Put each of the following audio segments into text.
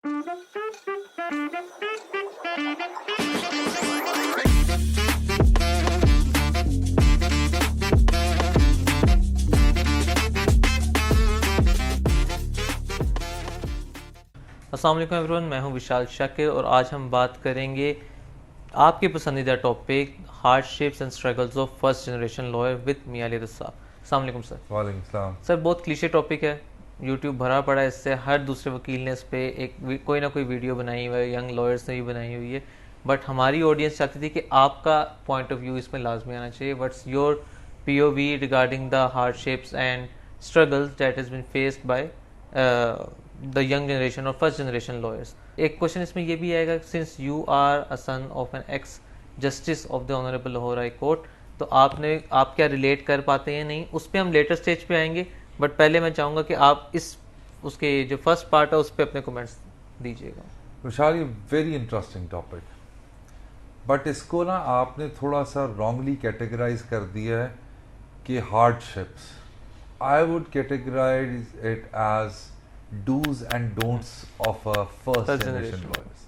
अस्सलाम वालेकुम एवरीवन, मैं हूं विशाल शाकिर और आज हम बात करेंगे आपके पसंदीदा topic hardships and struggles of first generation lawyer with Mian Ali Raza. अस्सलाम वालेकुम सर। वालेकुम सलाम। सर बहुत क्लीशे टॉपिक है, यूट्यूब भरा पड़ा है इससे, हर दूसरे वकील ने इस पे कोई ना कोई वीडियो बनाई हुई है, यंग लॉयर्स ने भी बनाई हुई है, बट हमारी ऑडियंस चाहती थी कि आपका पॉइंट ऑफ व्यू इसमें लाजमी आना चाहिए। What's your POV regarding the hardships and struggles that has been faced by the young generation और फर्स्ट जनरेशन लॉयर्स। एक क्वेश्चन इसमें ये भी आएगा, since you are a son of an ex justice of the honourable Lahore high court, तो आप क्या relate कर पाते हैं नहीं, उस पर हम लेटर स्टेज पे आएंगे, बट पहले मैं चाहूँगा कि आप उसके जो फर्स्ट पार्ट है उस पर अपने कमेंट्स दीजिएगा। विशाल, ये वेरी इंटरेस्टिंग टॉपिक, बट इसको ना आपने थोड़ा सा रॉन्गली कैटेगराइज कर दिया है कि hardships. I would categorise it as dos and don'ts of a first generation lawyers.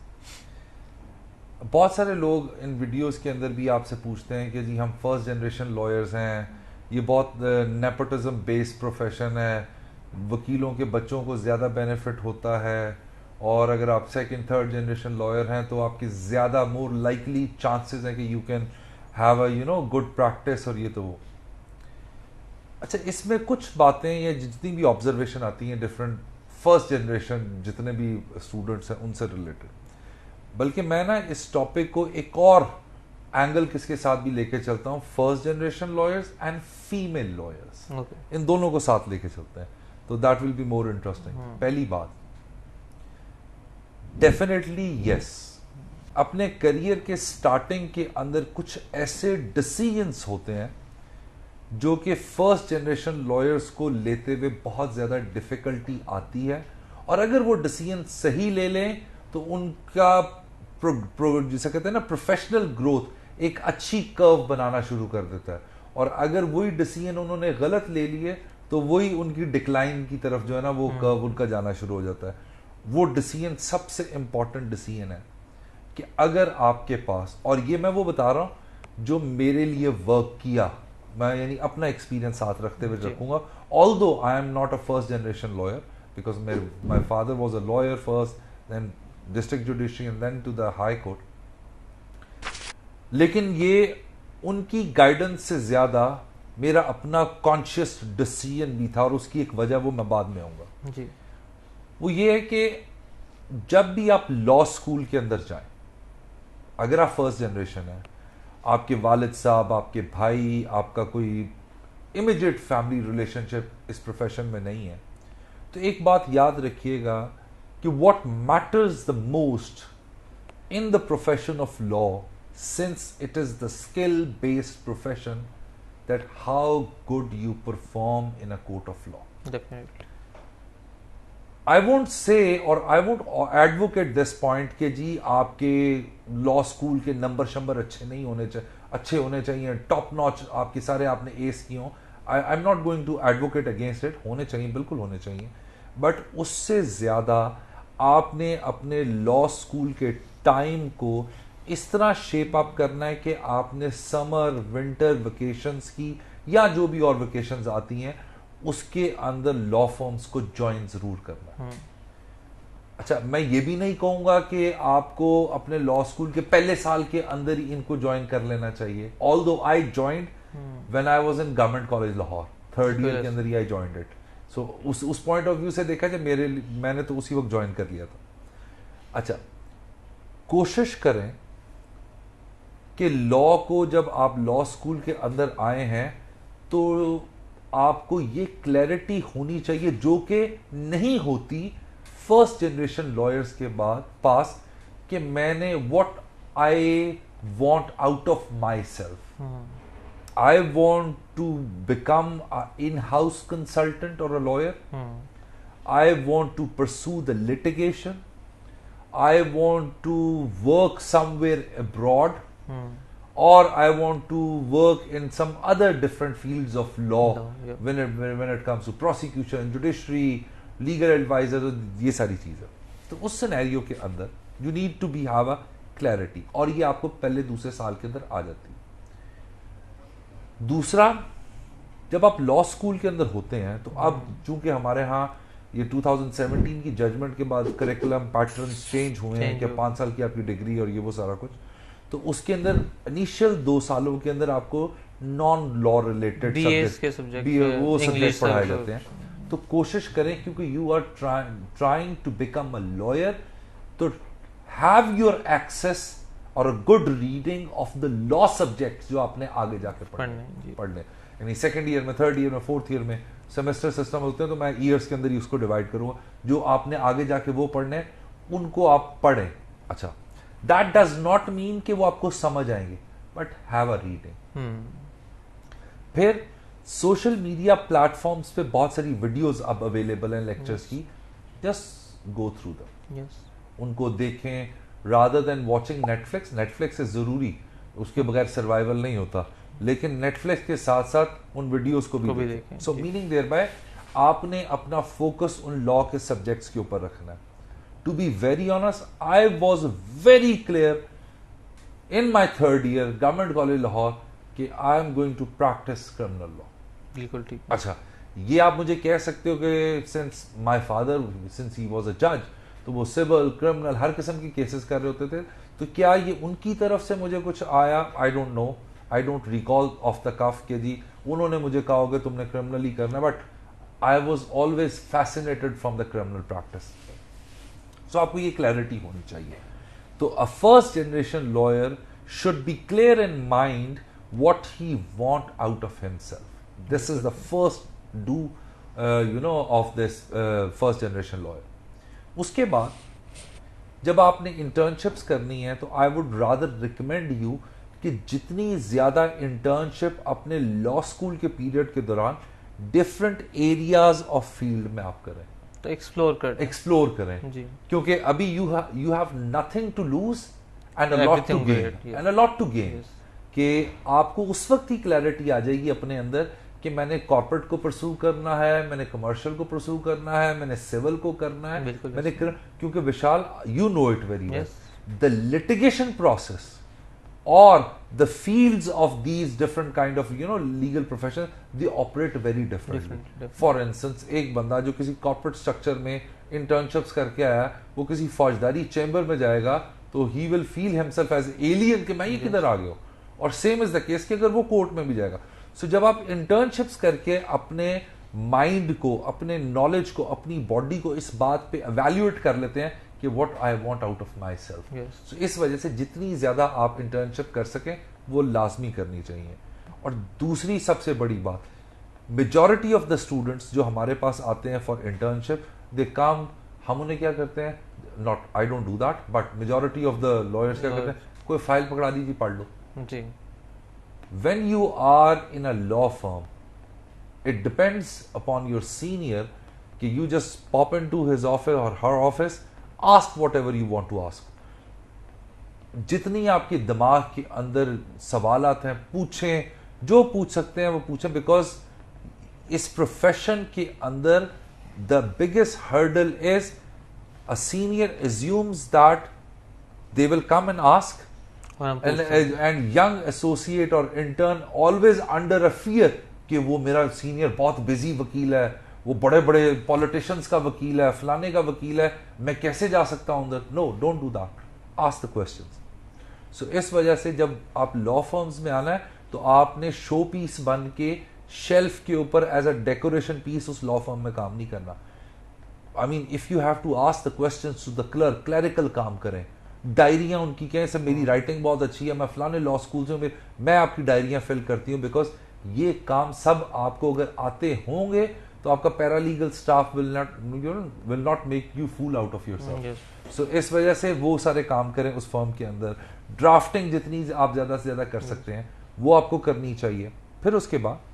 बहुत सारे लोग इन वीडियोस के अंदर भी आपसे पूछते हैं कि जी हम फर्स्ट जनरेशन लॉयर्स हैं, ये बहुत नेपोटिज्म बेस्ड प्रोफेशन है, वकीलों के बच्चों को ज़्यादा बेनिफिट होता है, और अगर आप सेकंड थर्ड जनरेशन लॉयर हैं तो आपकी ज़्यादा मोर लाइकली चांसेस हैं कि you can have a good practice और ये तो वो। अच्छा, इसमें कुछ बातें या जितनी भी ऑब्जर्वेशन आती हैं डिफरेंट फर्स्ट जनरेशन जितने भी स्टूडेंट्स हैं उनसे रिलेटेड, बल्कि मैं ना इस टॉपिक को एक और एंगल किसके साथ भी लेके चलता हूँ, first generation lawyers and female lawyers, इन दोनों को साथ लेके चलते हैं, तो that will be more interesting. पहली बात, डेफिनेटली यस, अपने करियर के स्टार्टिंग के अंदर कुछ ऐसे डिसीजंस होते हैं जो कि फर्स्ट जनरेशन लॉयर्स को लेते हुए बहुत ज्यादा डिफिकल्टी आती है, और अगर वो डिसीजन सही ले लें तो उनका जिसे कहते हैं ना प्रोफेशनल ग्रोथ एक अच्छी कर्व बनाना शुरू कर देता है, और अगर वही डिसीजन उन्होंने गलत ले लिए तो वही उनकी डिक्लाइन की तरफ जो है ना वो कर्व उनका जाना शुरू हो जाता है। वो डिसीजन सबसे इंपॉर्टेंट डिसीजन है कि अगर आपके पास, और ये मैं वो बता रहा हूं जो मेरे लिए वर्क किया, मैं यानी अपना एक्सपीरियंस साथ रखते हुए रखूंगा, although I am not a first generation lawyer because my father was a lawyer first, then district judiciary and then to the high court, लेकिन ये उनकी गाइडेंस से ज्यादा मेरा अपना कॉन्शियस डिसीजन भी था, और उसकी एक वजह वो मैं बाद में आऊंगा जी। वो ये है कि जब भी आप लॉ स्कूल के अंदर जाएं, अगर आप फर्स्ट जनरेशन है, आपके वालिद साहब, आपके भाई, आपका कोई इमीडिएट फैमिली रिलेशनशिप इस प्रोफेशन में नहीं है, तो एक बात याद रखिएगा कि what matters the most in the profession of law, since it is the skill based profession, that how good you perform in a court of law. Definitely I won't say और I won't advocate this point कि जी आपके law school के number शंबर अच्छे नहीं होने चाहिए, अच्छे होने चाहिए, टॉप नॉच आपके सारे आपने एस किए हों। I am not going to advocate against it, होने चाहिए, बिल्कुल होने चाहिए, बट उससे ज़्यादा आपने अपने लॉ स्कूल के टाइम को इस तरह शेप अप करना है कि आपने समर विंटर वेकेशंस की या जो भी और वेकेशंस आती हैं उसके अंदर लॉ फर्म्स को ज्वाइन जरूर करना है। अच्छा, मैं ये भी नहीं कहूंगा कि आपको अपने लॉ स्कूल के पहले साल के अंदर ही इनको ज्वाइन कर लेना चाहिए, although I joined when I was in government college Lahore, third year के अंदर ही आई ज्वाइंड इट। सो उस पॉइंट ऑफ व्यू से देखा जाए मैंने तो उसी वक्त ज्वाइन कर लिया था। अच्छा, कोशिश करें कि लॉ को जब आप लॉ स्कूल के अंदर आए हैं तो आपको ये क्लैरिटी होनी चाहिए जो कि नहीं होती फर्स्ट जनरेशन लॉयर्स के पास, कि मैंने what I want out of my self. I want to become an in-house consultant or a lawyer. I want to pursue the litigation. I want to work somewhere abroad. Or I want to work in some other different fields of law. When it comes to prosecution, judiciary, legal advisor, ये सारी चीज़ें। तो उस scenario के अंदर you need to be have a clarity, और ये आपको पहले दूसरे साल के अंदर आ जाती है। दूसरा, जब आप लॉ स्कूल के अंदर होते हैं तो अब चूंकि हमारे यहाँ ये 2017 की जजमेंट के बाद करिकुलम पैटर्न्स चेंज हुए हैं कि 5 साल की आपकी डिग्री और ये वो सारा कुछ, तो उसके अंदर इनिशियल 2 सालों के अंदर आपको नॉन लॉ रिलेटेड सब्जेक्ट वो सब्जेक्ट पढ़ाए जाते हैं। तो कोशिश करें, क्योंकि you are trying to become a lawyer, तो हैव योर एक्सेस और a good reading of the law subject जो आपने आगे जाके पढ़ने यानी सेकंड ईयर में, थर्ड ईयर में, फोर्थ ईयर में सेमेस्टर सिस्टम होते हैं, तो मैं ईयर्स के अंदर ही उसको डिवाइड करूंगा। जो आपने आगे जाके वो पढ़ने, उनको आप पढ़ें। अच्छा, दैट डज नॉट मीन कि वो आपको समझ आएंगे, बट हैव अ रीडिंग। फिर सोशल मीडिया प्लेटफॉर्म्स पे बहुत सारी वीडियोस अब अवेलेबल हैं लेक्चर्स की, जस्ट गो थ्रू दम, उनको देखें rather than watching Netflix. Netflix is जरूरी, उसके बगैर सर्वाइवल नहीं होता, लेकिन नेटफ्लिक्स के साथ साथ उन वीडियोस को भी देखें। सो मीनिंग देयर बाय आपने अपना फोकस उन लॉ के सब्जेक्ट्स के ऊपर रखना है। To be very honest, I was very clear in my third year government college Lahore कि I am going to practice criminal law. बिल्कुल ठीक। अच्छा, ये आप मुझे कह सकते हो कि since my father since he was a जज, तो वो सिविल क्रिमिनल हर किस्म की केसेस कर रहे होते थे, तो क्या ये उनकी तरफ से मुझे कुछ आया? I don't know, I don't recall off the cuff के जी उन्होंने मुझे कहा होगा तुमने क्रिमिनल ही करना, but I was always fascinated from the criminal practice. So आपको ये क्लैरिटी होनी चाहिए। तो a first generation lawyer should be clear in mind what he want out of himself. This is the first do of this first generation lawyer. उसके बाद जब आपने internships करनी है, तो I would rather recommend you कि जितनी ज्यादा इंटर्नशिप अपने लॉ स्कूल के पीरियड के दौरान डिफरेंट एरियाज ऑफ फील्ड में आप करें, तो एक्सप्लोर करें जी, क्योंकि अभी you have nothing to lose and a lot to gain and a lot to gain, कि आपको उस वक्त ही क्लैरिटी आ जाएगी अपने अंदर कि मैंने कॉर्पोरेट को परस्यू करना है, मैंने कमर्शियल को परस्यू करना है, मैंने सिविल को करना है, मैंने क्योंकि Vishal you know it very well, the litigation process और the fields of these different kind of legal profession, they operate very differently. For instance, एक बंदा जो किसी कॉर्पोरेट स्ट्रक्चर में इंटर्नशिप्स करके आया, वो किसी फौजदारी चैम्बर में जाएगा तो he will feel himself as alien कि मैं ये किधर आ गया हूं। और सेम इज द केस कि अगर वो कोर्ट में भी जाएगा। सो जब आप इंटर्नशिप्स करके अपने माइंड को, अपने नॉलेज को, अपनी बॉडी को इस बात पे एवेल्युएट कर लेते हैं कि what I want out of myself, so इस वजह से जितनी ज्यादा आप इंटर्नशिप कर सकें वो लाजमी करनी चाहिए। और दूसरी सबसे बड़ी बात, मेजॉरिटी ऑफ द स्टूडेंट्स जो हमारे पास आते हैं फॉर इंटर्नशिप, दे कम, हम उन्हें क्या करते हैं, not I don't do that, but majority of the lawyers क्या करते हैं, कोई फाइल पकड़ा दीजिए पढ़ लो जी। When you are in a law firm, it depends upon your senior कि you just pop into his office or her office, ask whatever you want to ask. जितनी आपके दिमाग के अंदर सवालात हैं, पूछें, जो पूछ सकते हैं वो पूछें, बिकॉज इस प्रोफेशन के अंदर the biggest hurdle is a senior assumes that they will come and ask, and young associate or intern always under a fear कि वो मेरा सीनियर बहुत बिजी वकील है, वो बड़े बड़े पॉलिटिशियंस का वकील है, फलाने का वकील है, मैं कैसे जा सकता हूं उधर। No, don't do that, ask the questions. So इस वजह से जब आप लॉ फर्म्स में आना है, तो आपने शो पीस बन के शेल्फ के ऊपर एज अ डेकोरेशन पीस उस लॉ फर्म में काम नहीं करना। I mean, if you have to ask the questions to the clerk, clerical काम करें, डायरियां उनकी कहें सर मेरी राइटिंग बहुत अच्छी है, मैं फलाने लॉ स्कूल से मैं आपकी डायरियां फिल करती हूं, बिकॉज ये काम सब आपको अगर आते होंगे तो आपका paralegal staff will not make you fool out of yourself. So इस वजह से वो सारे काम करें उस फर्म के अंदर। ड्राफ्टिंग जितनी आप ज्यादा से ज्यादा कर सकते हैं वो आपको करनी चाहिए। फिर उसके बाद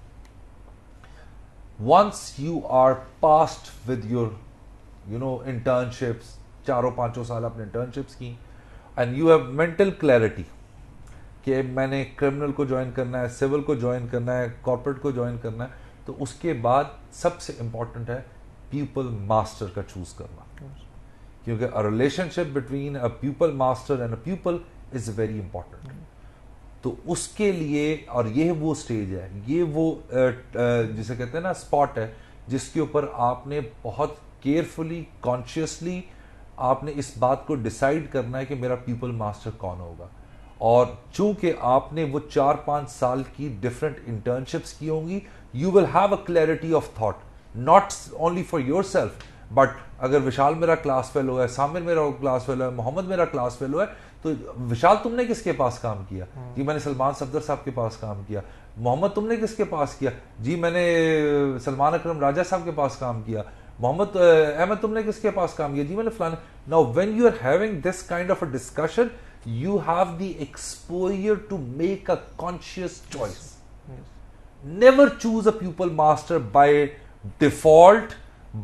once you are past with your internships, 4-5 साल आपने इंटर्नशिप्स की, and you have mental clarity कि मैंने क्रिमिनल को ज्वाइन करना है, सिविल को ज्वाइन करना है, कॉर्पोरेट को ज्वाइन करना है, तो उसके बाद सबसे इंपॉर्टेंट है पीपल मास्टर का चूज करना। क्योंकि a relationship between a pupil master and a pupil is very important. तो उसके लिए, और ये वो स्टेज है, ये वो जिसे कहते हैं ना स्पॉट है, जिसके ऊपर आपने बहुत केयरफुली, कॉन्शियसली आपने इस बात को डिसाइड करना है कि मेरा पीपल मास्टर कौन होगा। और चूंकि आपने वो 4-5 साल की डिफरेंट इंटर्नशिप्स की होंगी, you will have a clarity of thought, not only for your self, but अगर विशाल मेरा क्लास फेलो है, सामिर मेरा क्लास फेलो है, मोहम्मद मेरा क्लास फेलो है, तो विशाल तुमने किसके पास काम किया? जी मैंने सलमान सफदर साहब के पास काम किया। मोहम्मद तुमने किसके पास किया? जी मैंने सलमान अकरम राजा साहब के पास काम किया। मोहम्मद अहमद तुमने किसके पास काम किया? जी मैंने फलाने। Now when you are having this kind of a discussion, you have the exposure to make a conscious choice. Never choose a pupil master by default,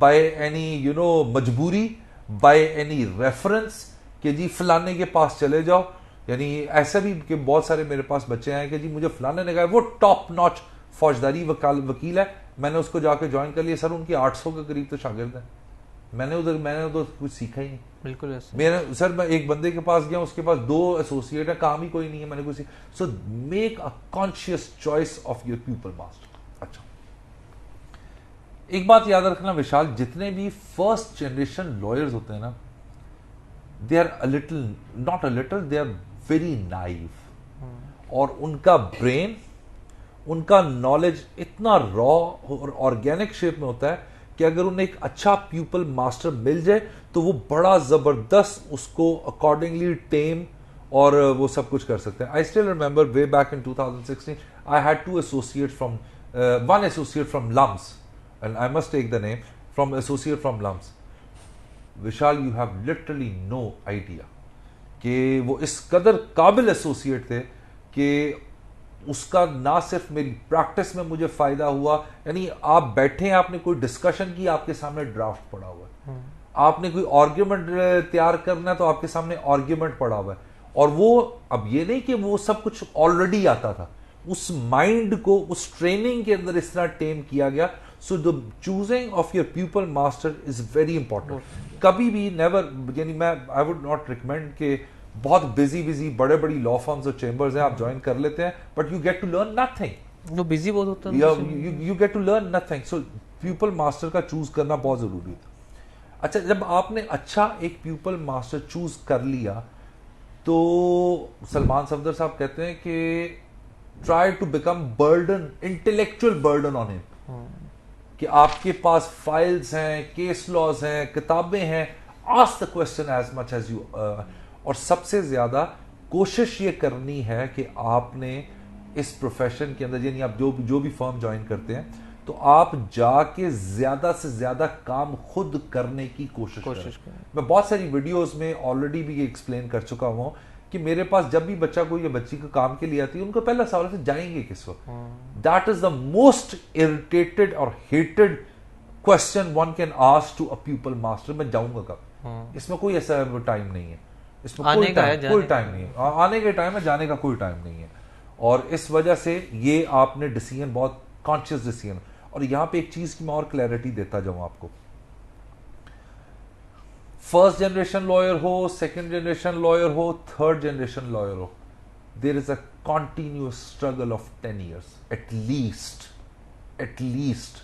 by any majburi, by any reference कि जी फलाने के पास चले जाओ। यानी ऐसा भी कि बहुत सारे मेरे पास बच्चे हैं कि जी मुझे फलाने ने कहा वो टॉप नॉच फौजदारी वकील है, मैंने उसको जाके ज्वाइन कर लिया। सर उनकी 800 के करीब तो शागिर्द है, मैंने तो कुछ सीखा ही नहीं। बिल्कुल ऐसे। मेरा सर मैं एक बंदे के पास गया, उसके पास 2 एसोसिएट है, काम ही कोई नहीं है, मैंने कुछ। So make a conscious choice of your people master. अच्छा, एक बात याद रखना विशाल, जितने भी फर्स्ट जनरेशन लॉयर्स होते हैं ना, they are a little, not a little, they are very naive. और उनका ब्रेन, उनका नॉलेज इतना रॉ और ऑर्गेनिक शेप में होता है कि अगर उन्हें एक अच्छा प्यूपल मास्टर मिल जाए तो वो बड़ा जबरदस्त उसको अकॉर्डिंगली टेम और वो सब कुछ कर सकते हैं। I still remember way back in 2016 I had 2 associates from one associate from LUMS, and I must take the name, from associate from LUMS. Vishal, you have literally no idea कि वो इस कदर काबिल एसोसिएट थे कि उसका ना सिर्फ मेरी प्रैक्टिस में मुझे फायदा हुआ, यानी आप बैठे हैं, आपने कोई डिस्कशन की, आपके सामने ड्राफ्ट पड़ा हुआ है, आपने कोई आर्ग्यूमेंट तैयार करना है तो आपके सामने आर्ग्यूमेंट पड़ा हुआ है। और वो, अब ये नहीं कि वो सब कुछ ऑलरेडी आता था, उस माइंड को उस ट्रेनिंग के अंदर इस तरह टेम किया गया। So the choosing of your people master is very important. कभी भी नेवर, यानी मैं आई वुड नॉट रिकमेंड कि बहुत बिजी बड़े बड़ी लॉ फर्म्स और चेंबर्स हैं, आप ज्वाइन कर लेते हैं, but you get to learn nothing. वो बिजी बहुत होता है, you get to learn nothing. So people master का चूज करना बहुत जरूरी था। अच्छा, जब आपने अच्छा एक पीपल मास्टर चूज कर लिया तो सलमान सफदर साहब कहते हैं कि try to become burden, intellectual burden on him, कि आपके पास फाइल्स हैं, केस लॉज हैं, किताबें हैं, ask the question as much as you. और सबसे ज्यादा कोशिश ये करनी है कि आपने इस प्रोफेशन के अंदर, यानी आप जो भी फर्म ज्वाइन करते हैं, तो आप जाके ज्यादा से ज्यादा काम खुद करने की कोशिश करें। मैं बहुत सारी वीडियोस में ऑलरेडी भी ये एक्सप्लेन कर चुका हूं कि मेरे पास जब भी बच्चा कोई या बच्ची को काम के लिए आती है, उनका पहला सवाल है जाएंगे किस वक्त। That is the most irritated और hated question one can ask to a pupil master, मैं जाऊंगा कब? इसमें कोई ऐसा टाइम नहीं है, इसमें कोई टाइम नहीं है, आने का टाइम है, जाने का कोई टाइम नहीं है। और इस वजह से ये आपने डिसीजन, बहुत कॉन्शियस डिसीजन। और यहां पे एक चीज की मैं और क्लैरिटी देता जाऊं आपको, फर्स्ट जनरेशन लॉयर हो, सेकंड जनरेशन लॉयर हो, थर्ड जनरेशन लॉयर हो, there is a continuous struggle of 10 years at least.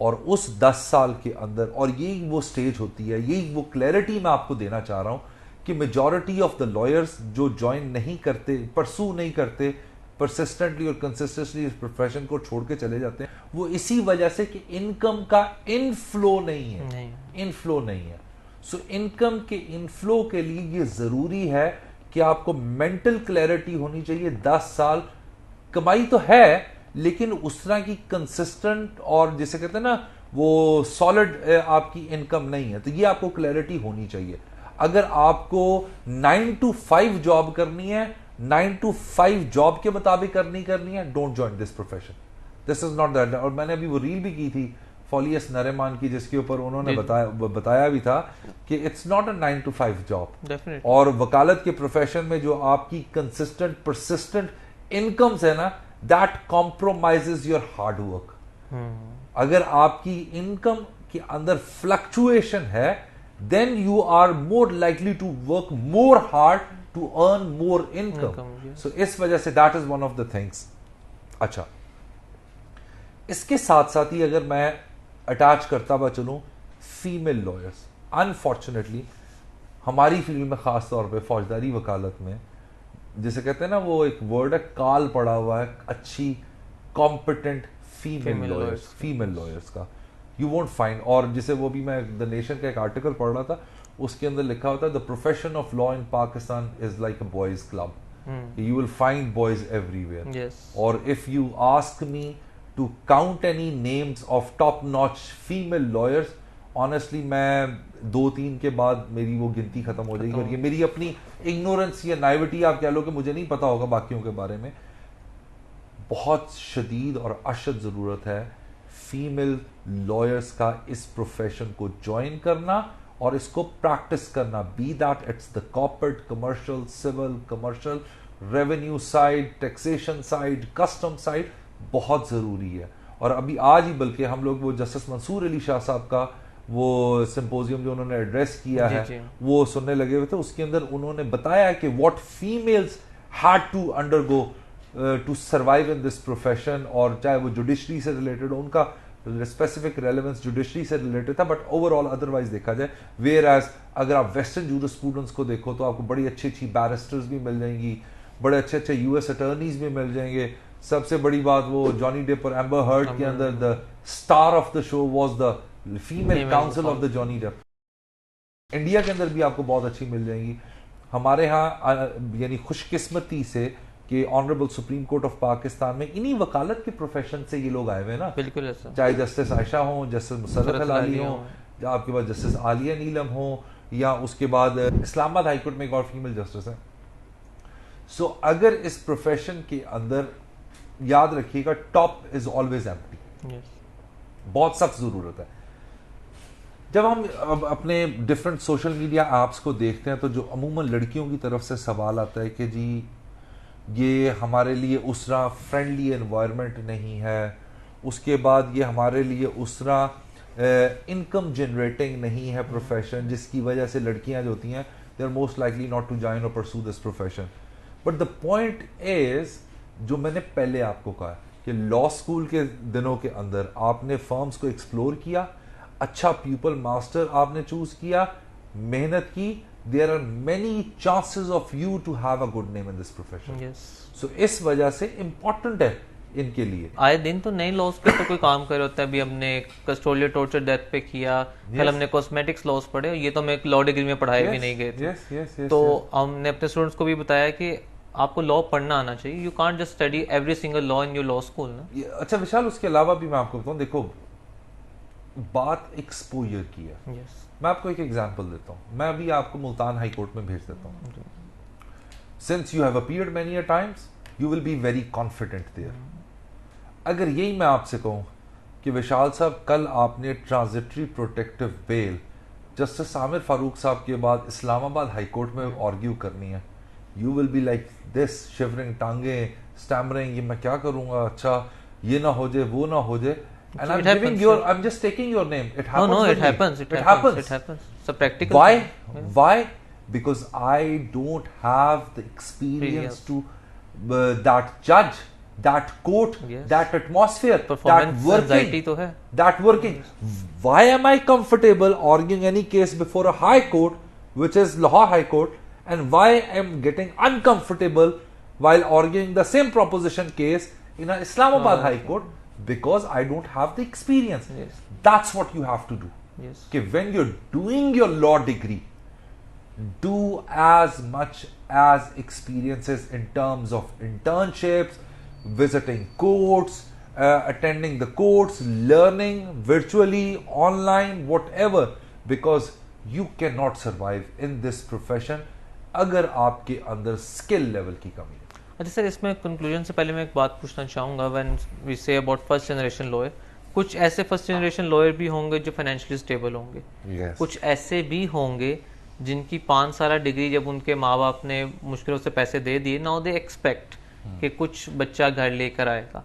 और उस 10 साल के अंदर, और यही वो स्टेज होती है, यही वो क्लैरिटी मैं आपको देना चाह रहा हूं कि मेजॉरिटी ऑफ द लॉयर्स जो ज्वाइन नहीं करते, परसू नहीं करते परसिस्टेंटली और कंसिस्टेंटली इस प्रोफेशन को छोड़ के चले जाते हैं, वो इसी वजह से कि इनकम का इनफ्लो नहीं है, इनफ्लो नहीं है। सो इनकम के इनफ्लो के लिए ये जरूरी है कि आपको मेंटल क्लैरिटी होनी चाहिए। 10 साल कमाई तो है, लेकिन उस तरह की कंसिस्टेंट और जिसे कहते हैं ना वो सॉलिड आपकी इनकम नहीं है, तो ये आपको क्लैरिटी होनी चाहिए। अगर आपको 9 to 5 जॉब करनी है, 9 to 5 जॉब के मुताबिक करनी है, don't join this profession, this is not that. और मैंने अभी वो रील भी की थी फॉलियस नरेमान की, जिसके ऊपर उन्होंने बताया भी था कि it's not a 9 to 5 job. और वकालत के प्रोफेशन में जो आपकी कंसिस्टेंट परसिस्टेंट इनकम्स है ना, that compromises your hard work. अगर आपकी इनकम के अंदर फ्लक्चुएशन है, then you are more likely to work more hard to earn more income. yes. So इस वजह से that is one of the things. अच्छा, इसके साथ साथ ही अगर मैं अटैच करता हुआ चलूं फीमेल लॉयर्स, अनफॉर्चुनेटली हमारी फील्ड में खास तौर पे फौजदारी वकालत में जिसे कहते हैं ना, वो एक वर्ड है, काल पड़ा हुआ है अच्छी कॉम्पिटेंट फीमेल लॉयर्स का, यू वोंट फाइंड. और जिसे वो भी मैं द नेशन का एक आर्टिकल पढ़ रहा था, उसके अंदर लिखा होता है the profession of law in Pakistan is like a boys club. You will find boys everywhere. Yes. Or if you ask me to count any names of top-notch female lawyers, honestly मैं 2-3 के बाद मेरी वो गिनती खत्म हो जाएगी. और ये मेरी अपनी ignorance या naivety आप कह लो कि मुझे नहीं पता होगा बाकियों के बारे में. बहुत शदीद और अशद ज़रूरत है फीमेल लॉयर्स का इस प्रोफेशन को ज्वाइन करना और इसको प्रैक्टिस करना, be that it's the corporate, commercial, civil, commercial, revenue side, taxation side, custom side, बहुत ज़रूरी है. और अभी आज ही बल्कि हम लोग वो जस्टिस मंसूर अली शाह साहब का वो सिंपोजियम जो उन्होंने एड्रेस किया है वो सुनने लगे हुए थे. उसके अंदर उन्होंने बताया कि what females had to undergo to survive in this profession. और चाहे वो जुडिशरी से रिलेटेड हो, उनका स्पेसिफिक रेलेवेंस जुडिशरी से रिलेटेड था, बट ओवरऑल अदरवाइज देखा जाए, वेयर एज अगर आप वेस्टर्न जूरिस्प्रूडेंस को देखो तो आपको बड़ी अच्छी अच्छी बैरिस्टर्स भी मिल जाएंगी, बड़े अच्छे अच्छे यूएस अटर्नीज भी मिल जाएंगे. सबसे बड़ी बात वो जॉनी डेप और एम्बर हर्ड के अंदर the star of the show was the female counsel of the Johnny Depp. India के अंदर भी आपको बहुत अच्छी मिल जाएंगी. हमारे यहाँ यानी खुशकिस्मती से कि honourable supreme court of Pakistan में इन्हीं वकालत के प्रोफेशन से ये लोग आए हुए हैं ना. बिल्कुल ऐसा. चाहे जस्टिस आयशा हो, जस्टिस मुसर्रत अली हो, या आपके पास जस्टिस आलिया नीलम हो, या उसके बाद इस्लामाबाद हाई कोर्ट में एक और फीमेल जस्टिस है. सो अगर इस प्रोफेशन के अंदर याद रखिएगा टॉप इज ऑलवेज एम्प्टी. बहुत सख्त जरूरत है. जब हम अपने डिफरेंट सोशल मीडिया ऐप्स को देखते हैं तो जो अमूमन लड़कियों की तरफ से सवाल आता है कि जी ये हमारे लिए उसरा फ्रेंडली एनवायरनमेंट नहीं है, उसके बाद ये हमारे लिए उसरा इनकम जनरेटिंग नहीं है प्रोफेशन, जिसकी वजह से लड़कियां जो होती हैं they are most likely not to join और pursue this profession. But the point is, जो मैंने पहले आपको कहा कि लॉ स्कूल के दिनों के अंदर आपने फर्म्स को एक्सप्लोर किया, अच्छा पीपल मास्टर आपने चूज किया, मेहनत की, there are many chances of you to have a good name in this profession. Yes. So इस वजह से important है इनके लिए. आए दिन तो नए लॉस पे तो कोई काम कर रहे होता है. अभी हमने कस्टोडियल टॉर्चर डेथ पे किया, कल हमने कॉस्मेटिक्स लॉस पढ़े, ये तो हम एक लॉ डिग्री में पढ़ाए भी नहीं गए थे. तो हमने अपने स्टूडेंट्स को भी बताया कि आपको लॉ पढ़ना आना चाहिए. You can't just study every single law in your law school ना. अच्छा विशाल, उसके अलावा भी मैं आपको बताऊं, देखो बात एक्सपोजर की है. yes. मैं आपको एक एग्जांपल देता हूं. मैं अभी आपको मुल्तान हाई कोर्ट में भेज देता हूं. Since you have appeared many a times you will be very confident there. अगर यही मैं आपसे कहूं कि विशाल साहब कल आपने transitory protective bail justice Aamir Farooq साहब के बाद इस्लामाबाद हाई कोर्ट में आर्ग्यू करनी है, you will be like this, shivering, टांगे, स्टैमरिंग, ये मैं क्या करूंगा, अच्छा ये ना हो जाए, वो ना हो जाए. And I'm giving your, I'm just taking your name. It happens. No, it happens. It happens. It happens. It's a practical. Why? Yeah. Why? Because I don't have the experience to that judge, that court, yes. that atmosphere, performance that working. Anxiety तो है. That working. Yes. Why am I comfortable arguing any case before a high court, which is Lahore High Court, and why am getting uncomfortable while arguing the same proposition case in a Islamabad High Court? Because I don't have the experience. Yes. That's what you have to do. Yes. Okay, when you're doing your law degree, do as much as experiences in terms of internships, visiting courts, attending the courts, learning virtually, online, whatever, because you cannot survive in this profession अगर आपके अंदर skill level की कमी है. अच्छा sir, इसमें conclusion से पहले मैं एक बात पूछना चाहूँगा. When we say about first generation lawyer, कुछ ऐसे फर्स्ट जनरेशन लॉयर भी होंगे जो फाइनेंशियली स्टेबल होंगे. yes. कुछ ऐसे भी होंगे जिनकी 5 साल डिग्री जब उनके माँ बाप ने मुश्किलों से पैसे दे दिए, नाउ दे एक्सपेक्ट कि कुछ बच्चा घर लेकर आएगा.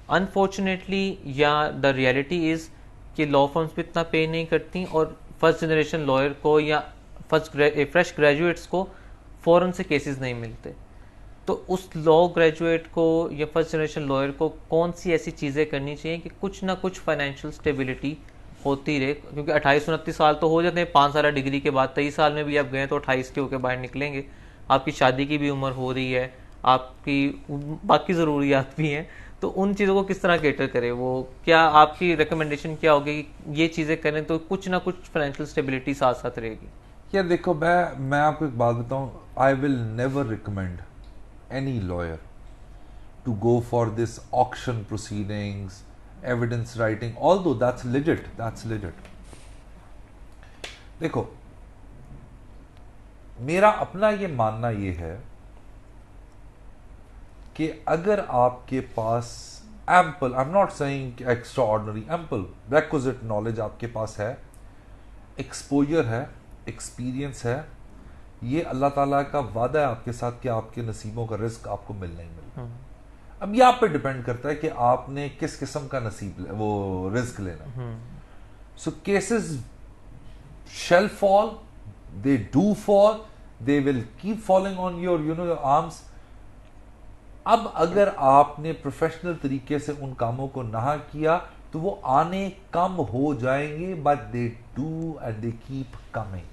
अनफॉर्चुनेटली या द रियलिटी इज़ कि लॉ फर्म्स भी इतना पे नहीं करती और फर्स्ट जनरेशन लॉयर को या फ्रेश ग्रेजुएट्स को फ़ौरन से केसेस नहीं मिलते। तो उस लॉ ग्रेजुएट को या फर्स्ट जनरेशन लॉयर को कौन सी ऐसी चीज़ें करनी चाहिए कि कुछ ना कुछ फाइनेंशियल स्टेबिलिटी होती रहे, क्योंकि 28-29 साल तो हो जाते हैं 5 साल डिग्री के बाद, 23 साल में भी आप गए तो 28 के होकर बाहर निकलेंगे, आपकी शादी की भी उम्र हो रही है, आपकी बाकी ज़रूरियात भी हैं, तो उन चीज़ों को किस तरह केटर करें, वो क्या आपकी रिकमेंडेशन क्या होगी कि ये चीज़ें करें तो कुछ ना कुछ फाइनेंशियल स्टेबिलिटी साथ साथ रहेगी? यार देखो, मैं आपको एक बात बताऊं, I will never recommend any lawyer to go for this auction proceedings, evidence writing, although that's legit. देखो, मेरा अपना ये मानना ये है कि अगर आपके पास ample, I'm not saying extraordinary, ample requisite knowledge आपके पास है, exposure है, experience है, ये अल्लाह ताला का वादा है आपके साथ कि आपके नसीबों का रिस्क आपको मिलना ही मिलना। अब ये आप पे डिपेंड करता है कि आपने किस किस्म का नसीब वो रिस्क लेना। So cases shall fall, they do fall, they will keep falling on your arms. अब अगर आपने प्रोफेशनल तरीके से उन कामों को ना किया तो वो आने कम हो जाएंगे, but they do and they keep coming.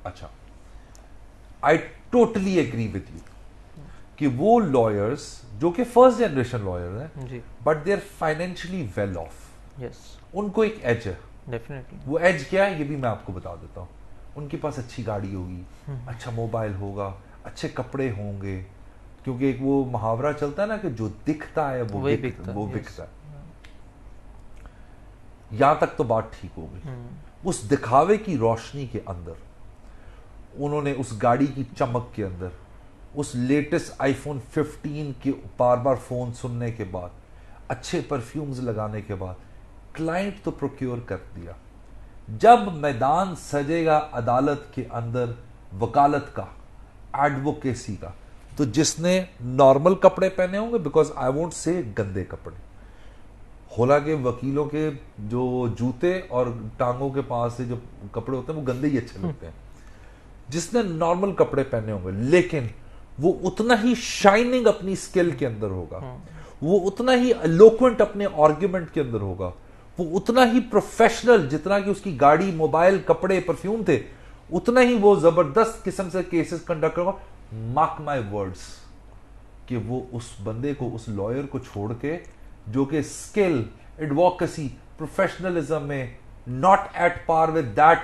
अच्छा, I totally agree with you कि वो लॉयर्स जो कि फर्स्ट जनरेशन लॉयर हैं, but they are financially well off, उनको एक एज है। डेफिनेटली। वो एज क्या है ये भी मैं आपको बता देता हूँ। उनके पास अच्छी गाड़ी होगी, अच्छा मोबाइल होगा, अच्छे कपड़े होंगे, क्योंकि एक वो मुहावरा चलता है ना कि जो दिखता है वो बिकता है। यहां तक तो बात ठीक हो गई। उस दिखावे की रोशनी के अंदर उन्होंने उस गाड़ी की चमक के अंदर, उस लेटेस्ट आईफोन 15 के बार बार फोन सुनने के बाद, अच्छे परफ्यूम्स लगाने के बाद क्लाइंट तो प्रोक्योर कर दिया। जब मैदान सजेगा अदालत के अंदर वकालत का, एडवोकेसी का, तो जिसने नॉर्मल कपड़े पहने होंगे, बिकॉज आई वोंट से गंदे कपड़े, हालांकि वकीलों के जो जूते और टांगों के पास से जो कपड़े होते हैं वो गंदे ही अच्छे लगते हैं, जिसने नॉर्मल कपड़े पहने होंगे, लेकिन वो उतना ही शाइनिंग अपनी स्किल के अंदर होगा, वो उतना ही एलोक्वेंट अपने आर्ग्यूमेंट के अंदर होगा, वो उतना ही प्रोफेशनल, जितना कि उसकी गाड़ी, मोबाइल, कपड़े, परफ्यूम थे, उतना ही वो जबरदस्त किस्म से केसेस कंडक्ट करेगा। मार्क माय वर्ड्स कि वो उस बंदे को, उस लॉयर को छोड़ के, जो कि स्किल, एडवोकेसी, प्रोफेशनलिज्म में not at par with that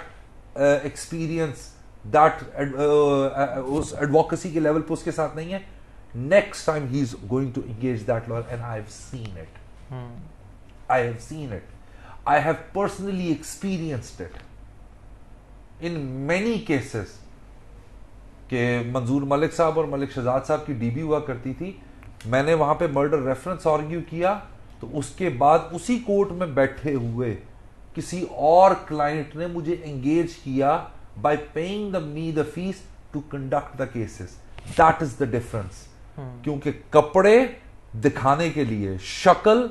experience, that उस एडवोकेसी के लेवल पे उसके साथ नहीं है, next time he is going to engage that lawyer, and I have seen it, I have seen it, I have personally experienced it in many cases. कि मंजूर मलिक साहब और मलिक शहजाद साहब की डीबी हुआ करती थी, मैंने वहां पे मर्डर रेफरेंस आर्ग्यू किया, तो उसके बाद उसी कोर्ट में बैठे हुए किसी और क्लाइंट ने मुझे एंगेज किया by paying me the fees to conduct the cases. That is the difference. क्योंकि कपड़े दिखाने के लिए, शक्ल,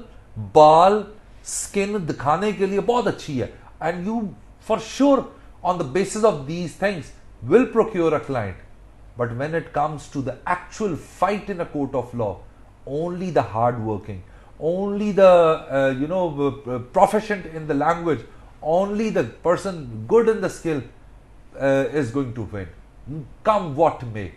बाल, स्किन दिखाने के लिए बहुत अच्छी है, and you for sure on the basis of these things will procure a client, but when it comes to the actual fight in a court of law, only the hard working, only the proficient in the language, only the person good in the skill is going to win, come what may.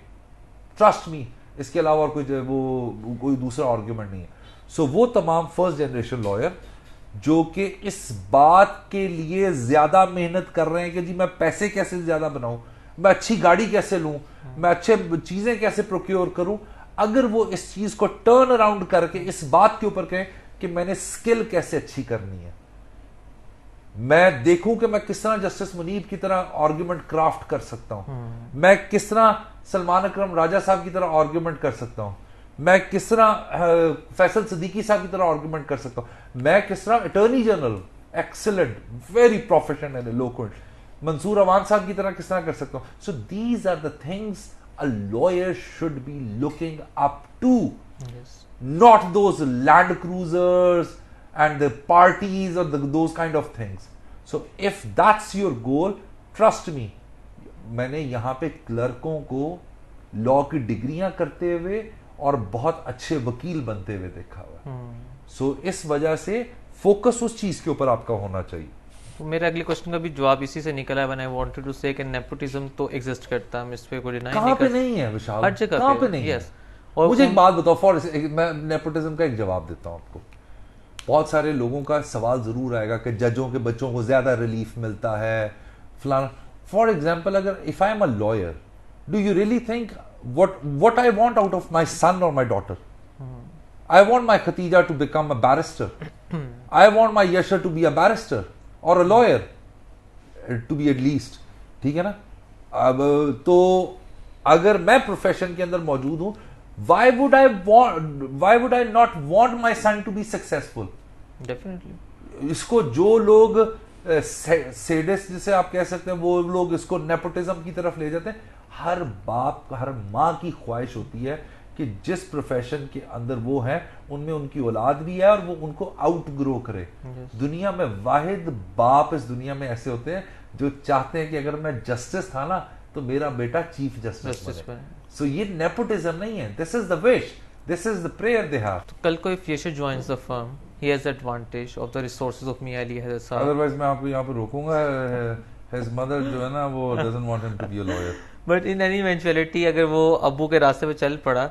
Trust me, इसके अलावा कोई दूसरा argument नहीं है। सो वो तमाम first generation lawyer जो कि इस बात के लिए ज्यादा मेहनत कर रहे हैं कि जी मैं पैसे कैसे ज्यादा बनाऊं, मैं अच्छी गाड़ी कैसे लूं, मैं अच्छे चीजें कैसे प्रोक्योर करूं, अगर वो इस चीज को टर्न अराउंड करके इस बात के ऊपर कहें कि मैंने स्किल कैसे अच्छी करनी है, मैं देखूं कि मैं किस तरह जस्टिस मुनीब की तरह आर्ग्यूमेंट क्राफ्ट कर सकता हूं, मैं किस तरह सलमान अकरम राजा साहब की तरह आर्ग्यूमेंट कर सकता हूं, मैं किस तरह फैसल सिद्दीकी साहब की तरह आर्ग्यूमेंट कर सकता हूं, मैं किस तरह attorney general excellent, very professional and eloquent, Mansoor Awan साहब की तरह किस तरह कर सकता हूं। So these are the things a lawyer should be looking up to, not those land cruisers and the parties or those kind of things. So if that's your goal, trust me, मैंने यहाँ पे क्लर्कों को law की डिग्रियां करते हुए और बहुत अच्छे वकील बनते हुए देखा हुआ है। सो इस वजह से फोकस उस चीज के ऊपर आपका होना चाहिए। तो मेरे अगले क्वेश्चन का भी जवाब इसी से निकला है। व्हेन आई वांटेड टू से कि नेपोटिज्म तो एग्जिस्ट करता है, हम इस पे कोई डिनाई नहीं कहाँ पे कर, नहीं है विशाल, हर जगह कहाँ पे नहीं है? यस। और मुझे एक बात बताओ, मैं नेपोटिज्म का एक जवाब देता हूँ आपको। बहुत सारे लोगों का सवाल जरूर आएगा कि जजों के बच्चों को ज्यादा रिलीफ मिलता है फलाना। फॉर एग्जाम्पल, अगर if I am a lawyer, do you really think what I want out of my son or my daughter? I want my Khatija to become a barrister. I want my Yasha to be a barrister or a lawyer, to be at least. ठीक है ना? अब तो अगर मैं profession के अंदर मौजूद हूं, why would I not want my son to be successful? Definitely. इसको जो लोग सेडिस्ट जिसे आप कह सकते हैं, वो लोग इसको नेपोटिज्म की तरफ ले जाते हैं। हर बाप, हर माँ की ख्वाहिश होती है कि जिस प्रोफेशन के अंदर वो है उनमें उनकी औलाद भी है और वो उनको आउट ग्रो करे। दुनिया में वाहिद बाप इस दुनिया में ऐसे होते हैं जो चाहते हैं कि अगर मैं जस्टिस था ना तो मेरा बेटा चीफ जस्टिस बने। सो ये नेपोटिज्म नहीं है, this is the wish, this is the prayer they have. तो कल को if Yash joins the firm, he has the advantage of the resources of Mia Ali Hazrat Sahab. Otherwise मैं आपको यहाँ पे रोकूंगा। his mother जो है ना वो doesn't want him to be a lawyer. But in any eventuality अगर वो अब्बू के रास्ते पे चल पड़ा,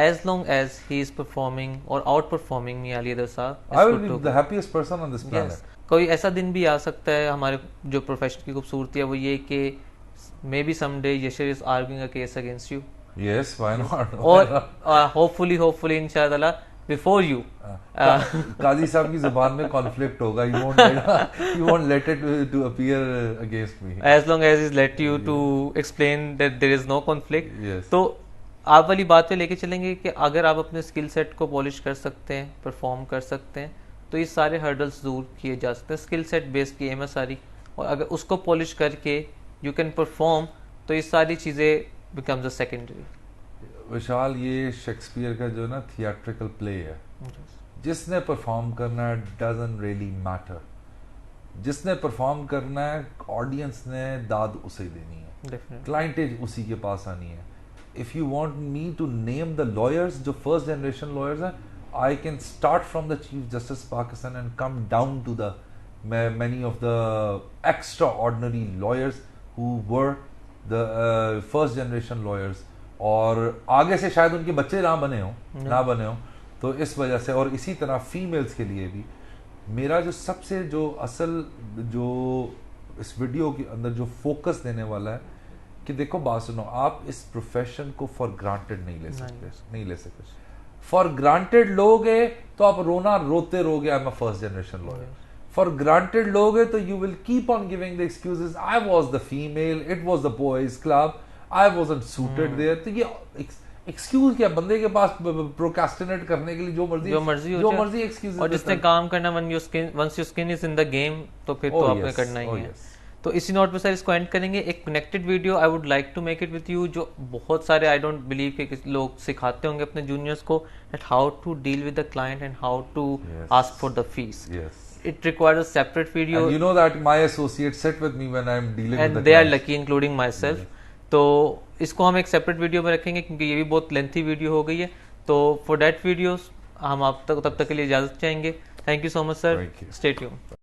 as long as he is performing or outperforming Mia Ali Hazrat Sahab, I will be the happiest person on this planet. Yes. कोई ऐसा दिन भी आ सकता है हमारे जो प्रोफेशन की खूबसूरती है वो ये कि maybe someday Yashir is arguing a case against you. Yes, why not? और hopefully इंशाल्लाह before you. काजी साहब की जुबान में कॉन्फ्लिक्ट होगा, you won't let it to appear against me. As long as he's let you to explain that there is no conflict. Yes. तो आप वाली बात पे लेके चलेंगे कि अगर आप अपने स्किल सेट को पॉलिश कर सकते हैं, परफॉर्म कर सकते हैं, तो ये सारे हर्डल्स दूर किए जा सकते हैं। स्किल सेट बेस्ड गेम है सारी, और अगर उसको पॉलिश करके यू कैन परफॉर्म, तो ये सारी चीज़ें बिकम्स अ सेकेंडरी। विशाल, ये शेक्सपियर का जो ना थिएट्रिकल प्ले है, जिसने परफॉर्म करना है डजंट रियली मैटर। जिसने परफॉर्म करना है ऑडियंस ने दाद उसे देनी है, क्लाइंटेज उसी के पास आनी है। If you want me to name the lawyers जो फर्स्ट जनरेशन लॉयर्स हैं, I can start from the chief justice Pakistan and come down to the many of the extraordinary lawyers who were the first generation lawyers, और आगे से शायद उनके बच्चे ना बने हों। तो इस वजह से, और इसी तरह फीमेल्स के लिए भी मेरा जो सबसे जो असल जो इस वीडियो के अंदर जो फोकस देने वाला है कि देखो बात सुनो, आप इस प्रोफेशन को फॉर ग्रांटेड नहीं ले सकते। फॉर ग्रांटेड लोगे तो आप रोते रहोगे, I am a first generation lawyer. For granted लोगे तो you will keep on giving the excuses, I was the female, it was the boys club, I wasn't suited there. तो ये एक्सक्यूज क्या, बंदे के पास प्रोक्रेस्टिनेट करने के लिए जो मर्जी एक्सक्यूज। और जिसने काम करना, once your skin is in the game, तो फिर तो आपने करना ही है। तो इसी नोट पे सर इसको एंड करेंगे। एक connected video I would like to make it with you, जो बहुत सारे आई डोंट बिलीव के लोग सिखाते होंगे अपने जूनियर्स को, at how to deal with the client and how to ask for the fees. It requires a separate video. And you know that my associates sit with me when I'm dealing with the and they are lucky, including myself. तो इसको हम एक separate video में रखेंगे क्योंकि ये भी बहुत लेंथी वीडियो हो गई है। तो फॉर दैट वीडियोस हम आप तक तब तक के लिए इजाजत चाहेंगे। Thank you so much sir, stay tuned.